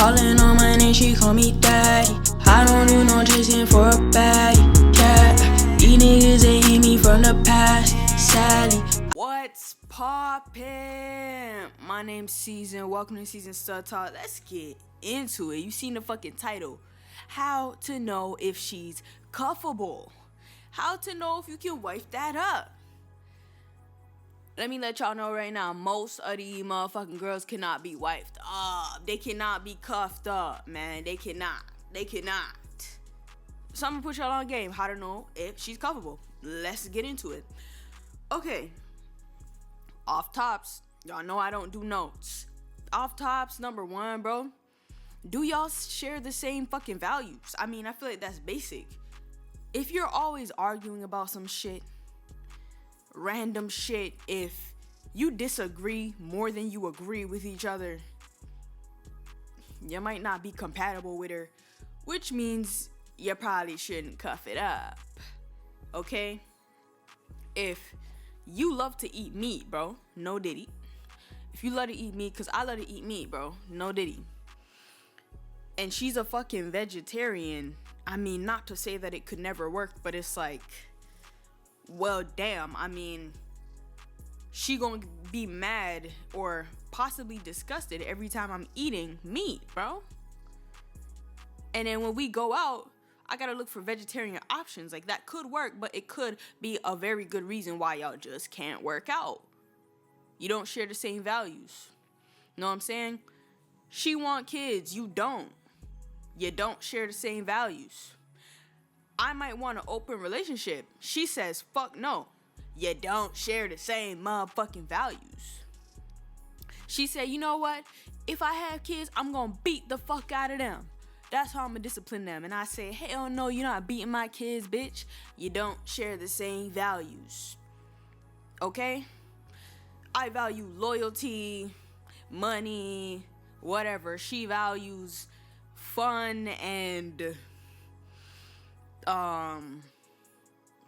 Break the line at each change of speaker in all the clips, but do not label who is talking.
Calling on my name, she call me daddy. I don't do no chasing for a baddie, yeah. These niggas ain't hit me from the past, sadly.
What's poppin'? My name's Season. Welcome to Season Stud Talk. Let's get into it. You seen the fucking title. How to know if she's cuffable. How to know if you can wife that up. Let me let y'all know right now, most of these motherfucking girls cannot be wifed up. They cannot be cuffed up, man. They cannot. So I'm gonna put y'all on game. How to know if she's cuffable. Let's get into it. Okay. Off tops. Y'all know I don't do notes. Off tops, number one, bro. Do y'all share the same fucking values? I mean, I feel like that's basic. If you're always arguing about some shit, random shit, if you disagree more than you agree with each other, you might not be compatible with her, which means you probably shouldn't cuff it up. Okay? If you love to eat meat, bro, no diddy. If you love to eat meat, cause I love to eat meat, bro, no diddy. And she's a fucking vegetarian. I mean, not to say that it could never work, but it's like, well, damn, I mean, she gonna be mad or possibly disgusted every time I'm eating meat, bro. And then when we go out, I gotta look for vegetarian options. Like, that could work, but it could be a very good reason why y'all just can't work out. You don't share the same values. Know what I'm saying? She want kids, you don't. You don't share the same values. I might want an open relationship. She says, fuck no. You don't share the same motherfucking values. She said, you know what? If I have kids, I'm gonna beat the fuck out of them. That's how I'm gonna discipline them. And I say, hell no, you're not beating my kids, bitch. You don't share the same values. Okay? I value loyalty, money, whatever. She values fun and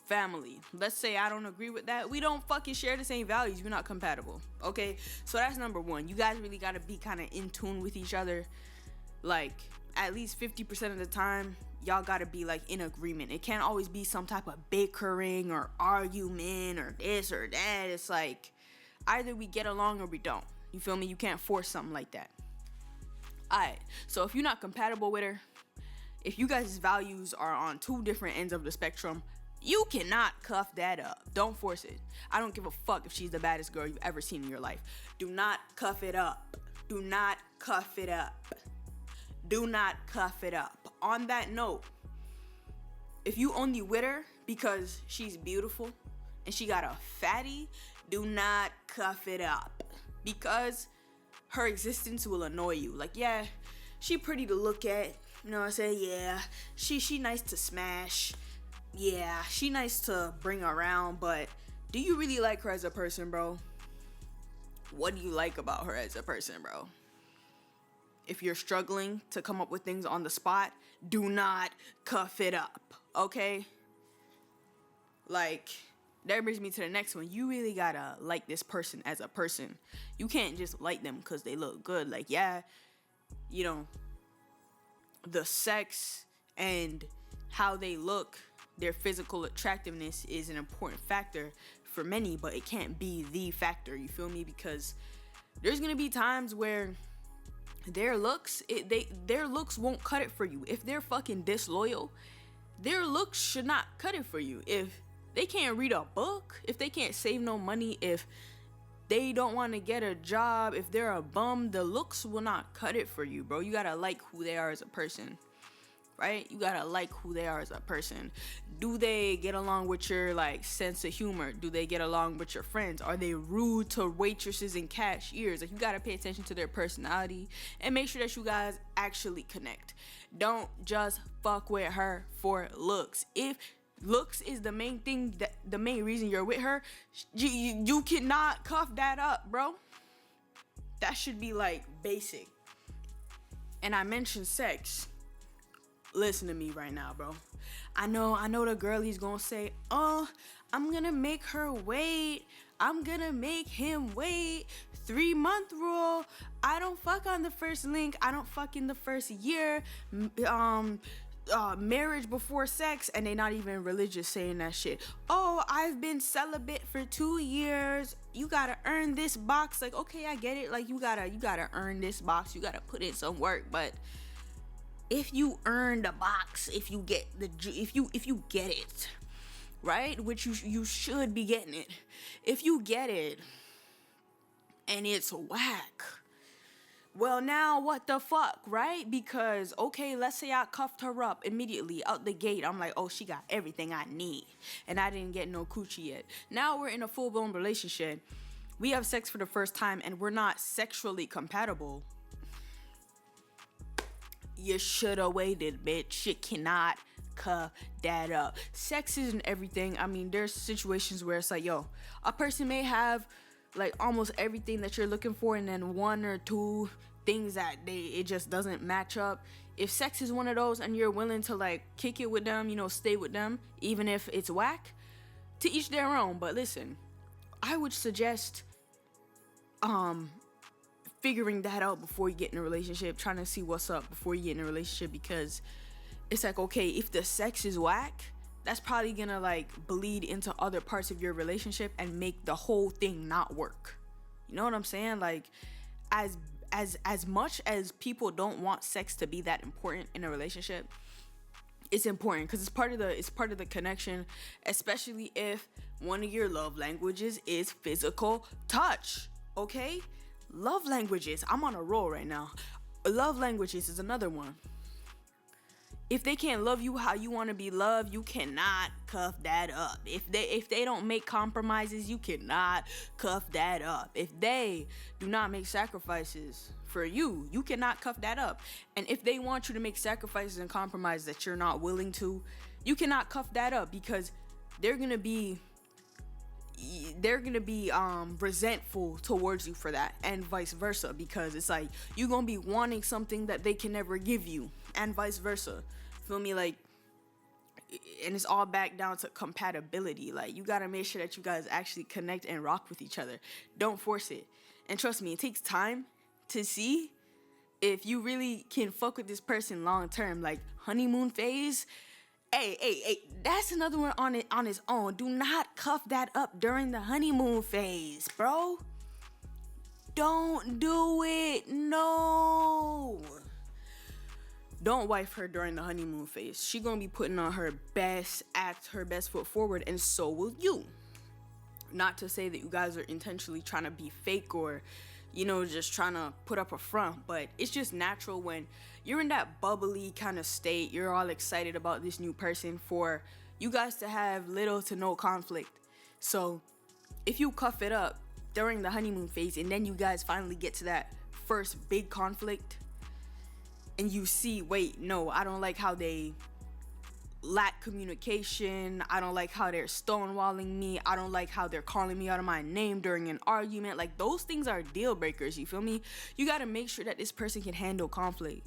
family. Let's say I don't agree with that. We don't fucking share the same values. We're not compatible. Okay? So that's number one. You guys really gotta be kind of in tune with each other. Like, at least 50% of the time, y'all gotta be like in agreement. It can't always be some type of bickering or argument or this or that. It's like, either we get along or we don't. You feel me? You can't force something like that. Alright, so if you're not compatible with her, if you guys' values are on two different ends of the spectrum, you cannot cuff that up. Don't force it. I don't give a fuck if she's the baddest girl you've ever seen in your life. Do not cuff it up. Do not cuff it up. Do not cuff it up. On that note, if you only with her because she's beautiful and she got a fatty, do not cuff it up. Because her existence will annoy you. Like, yeah, she pretty to look at. You know what I'm saying? Yeah, she nice to smash. Yeah, she nice to bring around. But do you really like her as a person, bro? What do you like about her as a person, bro? If you're struggling to come up with things on the spot, do not cuff it up, okay? Like, that brings me to the next one. You really gotta like this person as a person. You can't just like them because they look good. Like, yeah, you know, the sex and how they look, their physical attractiveness is an important factor for many, but it can't be the factor, you feel me? Because there's gonna be times where their looks won't cut it for you. If they're fucking disloyal, their looks should not cut it for you. If they can't read a book, if they can't save no money, if they don't want to get a job, if they're a bum, the looks will not cut it for you, bro. You gotta like who they are as a person, right? You gotta like who they are as a person. Do they get along with your, like, sense of humor? Do they get along with your friends? Are they rude to waitresses and cashiers? Like, you gotta pay attention to their personality and make sure that you guys actually connect. Don't just fuck with her for looks. If looks is the main thing, the main reason you're with her, you cannot cuff that up, bro. That should be, like, basic. And I mentioned sex. Listen to me right now, bro. I know the girlie's gonna say, oh, I'm gonna make her wait. I'm gonna make him wait. 3-month rule. I don't fuck on the first link. I don't fuck in the first year. Marriage before sex, and they not even religious saying that shit. Oh, I've been celibate for 2 years. You gotta earn this box. Like, okay, I get it. Like, you gotta earn this box. You gotta put in some work. But if you earn the box, if you get it, right, which you should be getting it. If you get it and it's whack, well, now what the fuck, right? Because, okay, let's say I cuffed her up immediately out the gate. I'm like, oh, she got everything I need, and I didn't get no coochie yet. Now we're in a full-blown relationship. We have sex for the first time, and we're not sexually compatible. You shoulda waited, bitch. You cannot cuff that up. Sex isn't everything. I mean, there's situations where it's like, yo, a person may have like almost everything that you're looking for, and then 1 or 2 things that it just doesn't match up. If sex is one of those and you're willing to like kick it with them, stay with them, even if it's whack, to each their own. But listen, I would suggest figuring that out before you get in a relationship, trying to see what's up before you get in a relationship, because it's like, okay, if the sex is whack, that's probably gonna like bleed into other parts of your relationship and make the whole thing not work. You know what I'm saying? Like, as much as people don't want sex to be that important in a relationship, it's important because it's part of the connection, especially if one of your love languages is physical touch. Okay? Love languages. I'm on a roll right now. Love languages is another one. If they can't love you how you want to be loved, you cannot cuff that up. If they don't make compromises, you cannot cuff that up. If they do not make sacrifices for you, you cannot cuff that up. And if they want you to make sacrifices and compromises that you're not willing to, you cannot cuff that up, because they're gonna be resentful towards you for that, and vice versa, because it's like you're gonna be wanting something that they can never give you, and vice versa. Feel me? Like, and it's all back down to compatibility. Like, you gotta make sure that you guys actually connect and rock with each other. Don't force it. And trust me, it takes time to see if you really can fuck with this person long term. Like, honeymoon phase. Hey, that's another one on its own. Do not cuff that up during the honeymoon phase, bro. Don't do it. No. Don't wife her during the honeymoon phase. She gonna be putting on her best act, her best foot forward, and so will you. Not to say that you guys are intentionally trying to be fake or, just trying to put up a front, but it's just natural when you're in that bubbly kind of state, you're all excited about this new person, for you guys to have little to no conflict. So if you cuff it up during the honeymoon phase and then you guys finally get to that first big conflict, and you see, wait, no, I don't like how they lack communication. I don't like how they're stonewalling me. I don't like how they're calling me out of my name during an argument. Like, those things are deal breakers, you feel me? You gotta make sure that this person can handle conflict.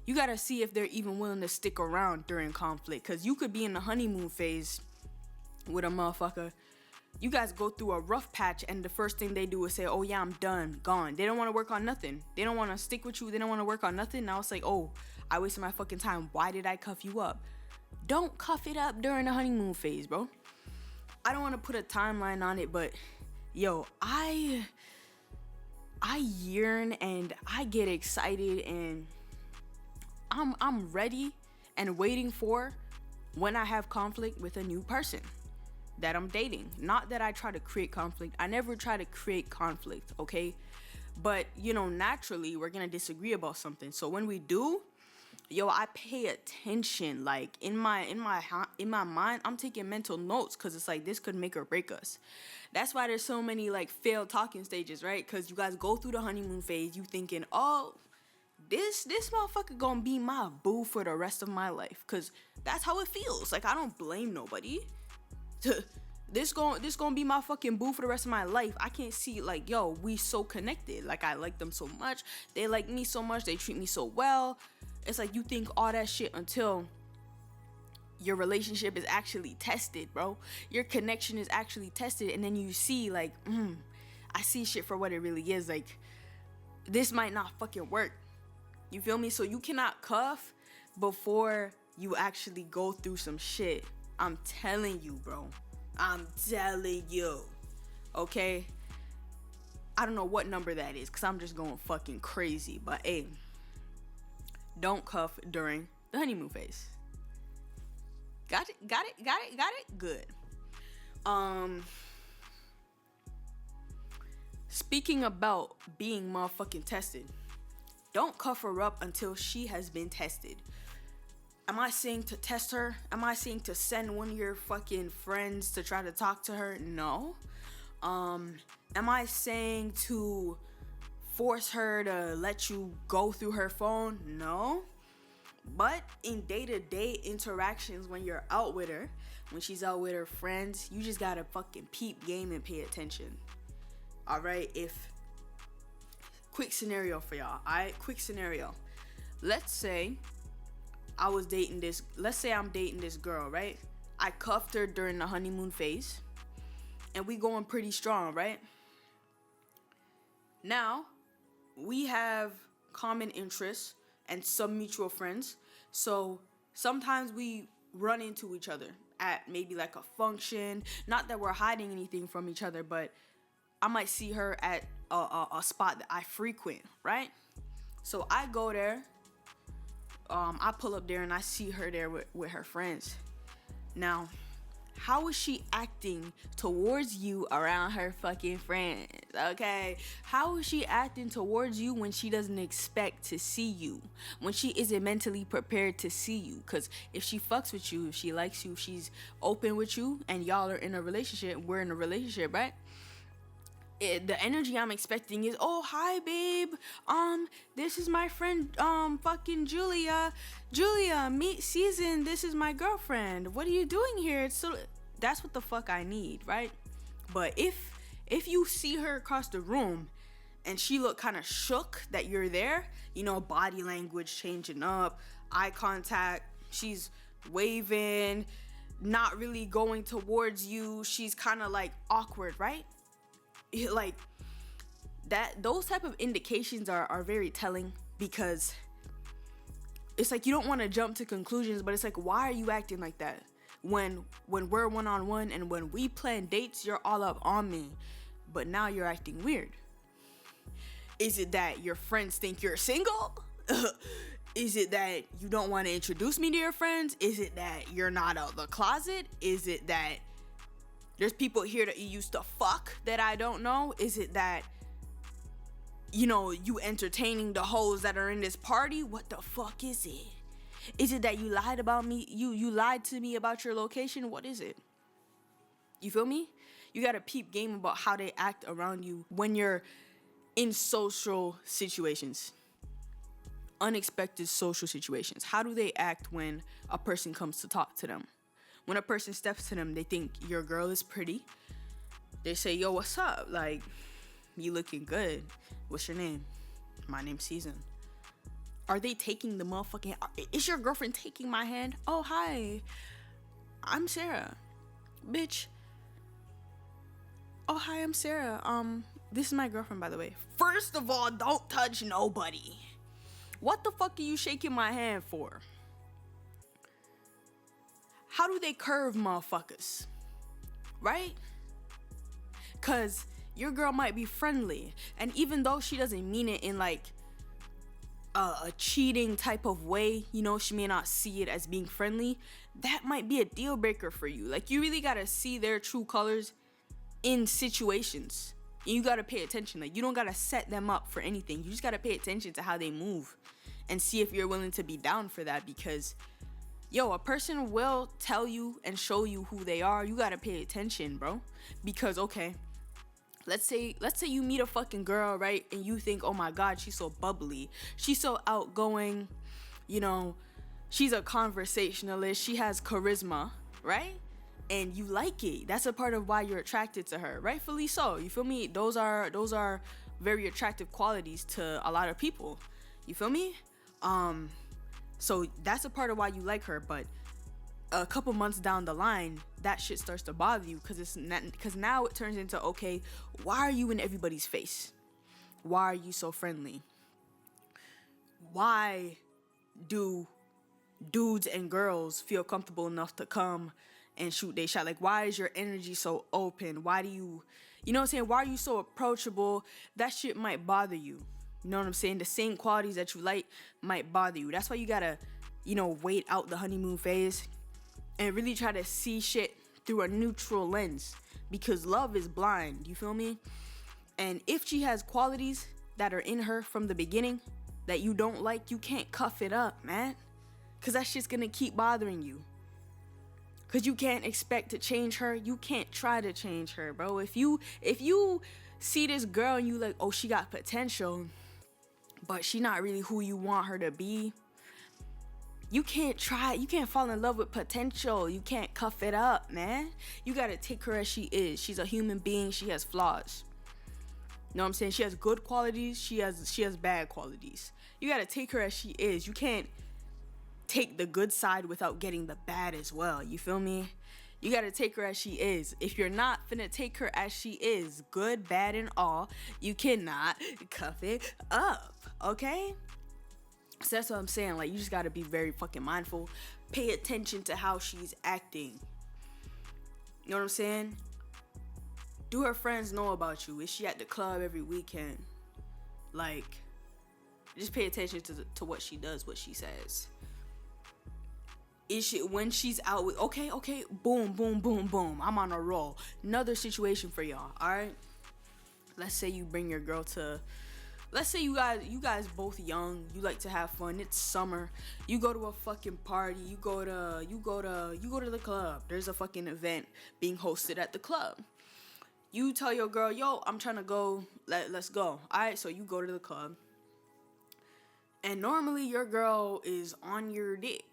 You gotta see if they're even willing to stick around during conflict, because you could be in the honeymoon phase with a motherfucker. You guys go through a rough patch, and the first thing they do is say, oh yeah, I'm done, gone. They don't want to work on nothing. They don't want to stick with you. They don't want to work on nothing. Now it's like, oh, I wasted my fucking time. Why did I cuff you up? Don't cuff it up during the honeymoon phase, bro. I don't want to put a timeline on it, but yo, I yearn and I get excited, and I'm ready and waiting for when I have conflict with a new person that I'm dating. Not that I try to create conflict. I never try to create conflict, okay? But, naturally, we're going to disagree about something. So when we do, yo, I pay attention. Like, in my mind, I'm taking mental notes, because it's like, this could make or break us. That's why there's so many, like, failed talking stages, right? Because you guys go through the honeymoon phase, you thinking, oh, this motherfucker gonna be my boo for the rest of my life. Because that's how it feels. Like, I don't blame nobody. This gonna be my fucking boo for the rest of my life. I can't see, like, yo, we so connected. Like, I like them so much. They like me so much. They treat me so well. It's like, you think all that shit until your relationship is actually tested, bro. Your connection is actually tested, and then you see like, I see shit for what it really is. Like, this might not fucking work. You feel me? So you cannot cuff before you actually go through some shit. I'm telling you, bro. I'm telling you. Okay? I don't know what number that is, because I'm just going fucking crazy. But hey, don't cuff during the honeymoon phase. Got it? Good. Speaking about being motherfucking tested, don't cuff her up until she has been tested. Am I saying to test her? Am I saying to send one of your fucking friends to try to talk to her? No. Am I saying to force her to let you go through her phone? No. But in day-to-day interactions, when you're out with her, when she's out with her friends, you just gotta fucking peep game and pay attention. Alright? Quick scenario for y'all. Alright? Quick scenario. Let's say I'm dating this girl, right? I cuffed her during the honeymoon phase, and we going pretty strong, right? Now, we have common interests and some mutual friends, so sometimes we run into each other at maybe like a function. Not that we're hiding anything from each other, but I might see her at a spot that I frequent, right? So I go there, I pull up there and I see her there with her friends. Now, how is she acting towards you around her fucking friends, okay? How is she acting towards you when she doesn't expect to see you? When she isn't mentally prepared to see you? Because if she fucks with you, if she likes you, if she's open with you, and y'all are in a relationship, we're in a relationship, right? The energy I'm expecting is, oh, hi, babe. This is my friend, fucking Julia, meet Season. This is my girlfriend. What are you doing here? That's what the fuck I need, right? But if you see her across the room and she look kind of shook that you're there, you know, body language changing up, eye contact, she's waving, not really going towards you, she's kind of like awkward, right? Like that, those type of indications are very telling, because it's like you don't want to jump to conclusions, but it's like, why are you acting like that? When we're one-on-one and when we plan dates, you're all up on me, but now you're acting weird. Is it that your friends think you're single? Is it that you don't want to introduce me to your friends? Is it that you're not out of the closet? Is it that there's people here that you used to fuck that I don't know? Is it that, you know, you entertaining the hoes that are in this party? What the fuck is it? Is it that you lied about me? You lied to me about your location? What is it? You feel me? You gotta peep game about how they act around you when you're in social situations. Unexpected social situations. How do they act when a person comes to talk to them? When a person steps to them, they think your girl is pretty. They say, yo, what's up? Like, you looking good. What's your name? My name's Season. Are they taking the motherfucking... Is your girlfriend taking my hand? Oh, hi. I'm Sarah. Bitch. Oh, hi, I'm Sarah. This is my girlfriend, by the way. First of all, don't touch nobody. What the fuck are you shaking my hand for? How do they curve motherfuckers? Right? Because your girl might be friendly. And even though she doesn't mean it in like a cheating type of way, you know, she may not see it as being friendly, that might be a deal breaker for you. Like, you really gotta see their true colors in situations. And you gotta pay attention. Like, you don't gotta set them up for anything. You just gotta pay attention to how they move and see if you're willing to be down for that. Because yo, a person will tell you and show you who they are. You gotta pay attention, bro. Because, okay, let's say you meet a fucking girl, right? And you think, oh my God, she's so bubbly. She's so outgoing. You know, she's a conversationalist. She has charisma, right? And you like it. That's a part of why you're attracted to her. Rightfully so. You feel me? Those are very attractive qualities to a lot of people. You feel me? So that's a part of why you like her. But a couple months down the line, that shit starts to bother you because now it turns into, okay, why are you in everybody's face? Why are you so friendly? Why do dudes and girls feel comfortable enough to come and shoot their shot? Like, why is your energy so open? Why do you know what I'm saying? Why are you so approachable? That shit might bother you. You know what I'm saying? The same qualities that you like might bother you. That's why you gotta, wait out the honeymoon phase and really try to see shit through a neutral lens, because love is blind. You feel me? And if she has qualities that are in her from the beginning that you don't like, you can't cuff it up, man. Because that shit's gonna keep bothering you. Because you can't expect to change her. You can't try to change her, bro. If you see this girl and you like, oh, she got potential, but she not really who you want her to be, you can't fall in love with potential. You can't cuff it up, man. You gotta take her as she is. She's a human being. She has flaws. You know what I'm saying? She has good qualities. She has bad qualities. You gotta take her as she is. You can't take the good side without getting the bad as well. You feel me? You gotta take her as she is. If you're not finna take her as she is, good, bad, and all, you cannot cuff it up, okay? So that's what I'm saying. Like, you just gotta be very fucking mindful. Pay attention to how she's acting. You know what I'm saying? Do her friends know about you? Is she at the club every weekend? Like, just pay attention to what she does, what she says. Is she, when she's out with, okay, boom, boom, boom, boom, I'm on a roll. Another situation for y'all, all right? Let's say you bring your girl to, let's say you guys both young, you like to have fun, it's summer, you go to a fucking party, you go to the club, there's a fucking event being hosted at the club. You tell your girl, yo, I'm trying to go, let's go. All right, so you go to the club. And normally your girl is on your dick.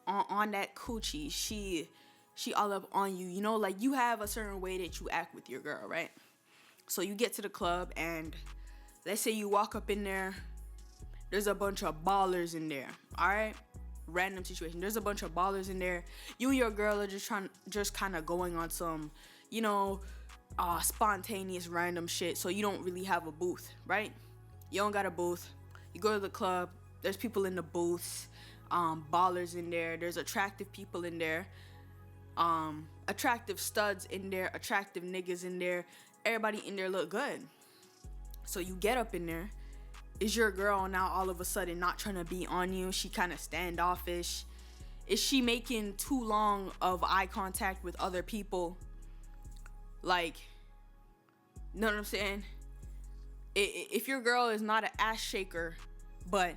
On that coochie. She all up on you. You know, like, you have a certain way that you act with your girl, right? So you get to the club and let's say you walk up in there. There's a bunch of ballers in there. All right? Random situation. There's a bunch of ballers in there. You and your girl are just kind of going on some, spontaneous random shit. So you don't really have a booth, right? You don't got a booth. You go to the club. There's people in the booths. Ballers in there. There's attractive people in there. Attractive studs in there. Attractive niggas in there. Everybody in there look good. So you get up in there. Is your girl now all of a sudden not trying to be on you? She kind of standoffish. Is she making too long of eye contact with other people? Like, you know what I'm saying? If your girl is not an ass shaker, but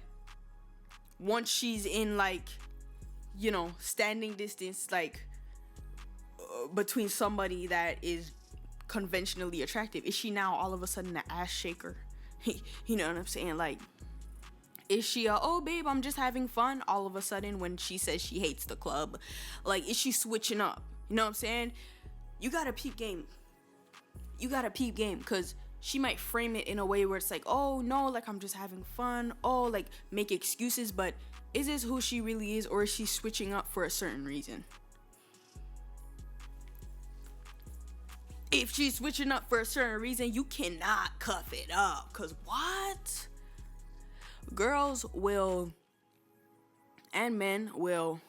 once she's in, like, standing distance, like, between somebody that is conventionally attractive, is she now all of a sudden an ass shaker? You know what I'm saying? Like, is she oh babe, I'm just having fun all of a sudden when she says she hates the club? Like, is she switching up? You know what I'm saying? You gotta peep game. Because she might frame it in a way where it's like, oh no, like, I'm just having fun. Oh, like, make excuses. But is this who she really is, or is she switching up for a certain reason? If she's switching up for a certain reason, you cannot cuff it up. Because what? Girls will, and men will,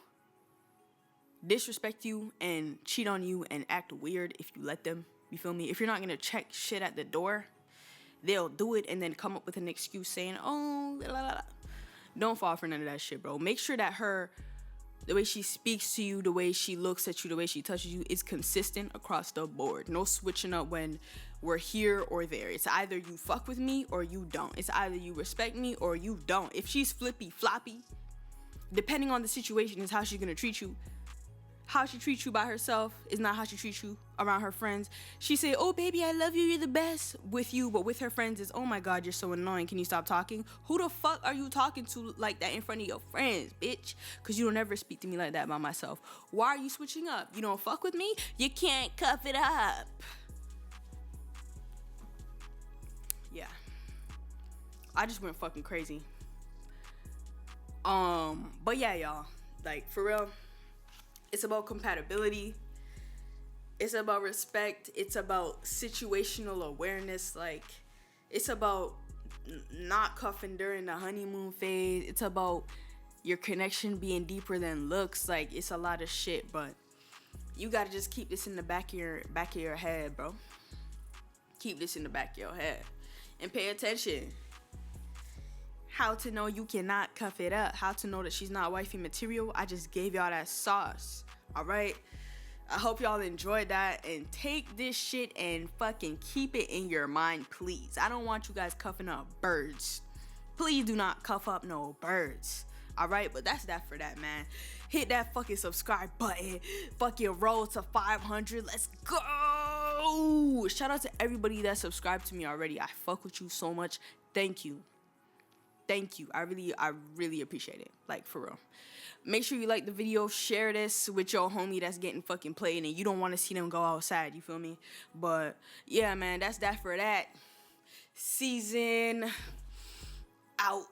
disrespect you and cheat on you and act weird if you let them. You feel me? If you're not going to check shit at the door, they'll do it and then come up with an excuse saying, oh, la, la, la. Don't fall for none of that shit, bro. Make sure that the way she speaks to you, the way she looks at you, the way she touches you is consistent across the board. No switching up when we're here or there. It's either you fuck with me or you don't. It's either you respect me or you don't. If she's flippy floppy, depending on the situation is how she's going to treat you. How she treats you by herself is not how she treats you around her friends. She say, oh baby, I love you, you're the best with you. But with her friends is, oh my God, you're so annoying. Can you stop talking? Who the fuck are you talking to like that in front of your friends, bitch? Because you don't ever speak to me like that by myself. Why are you switching up? You don't fuck with me? You can't cuff it up. Yeah. I just went fucking crazy. But yeah, y'all. Like, for real. It's about compatibility. It's about respect. It's about situational awareness. Like, it's about not cuffing during the honeymoon phase. It's about your connection being deeper than looks. Like, it's a lot of shit, but you gotta just keep this in the back of your head, bro. Keep this in the back of your head and pay attention. How to know you cannot cuff it up. How to know that she's not wifey material. I just gave y'all that sauce. All right. I hope y'all enjoyed that, and take this shit and fucking keep it in your mind, please. I don't want you guys cuffing up birds. Please do not cuff up no birds. All right, but that's that for that, man. Hit that fucking subscribe button. Fucking roll to 500. Let's go. Shout out to everybody that subscribed to me already. I fuck with you so much. Thank you. Thank you. I really appreciate it. Like, for real. Make sure you like the video. Share this with your homie that's getting fucking played and you don't want to see them go outside. You feel me? But yeah, man, that's that for that. Season out.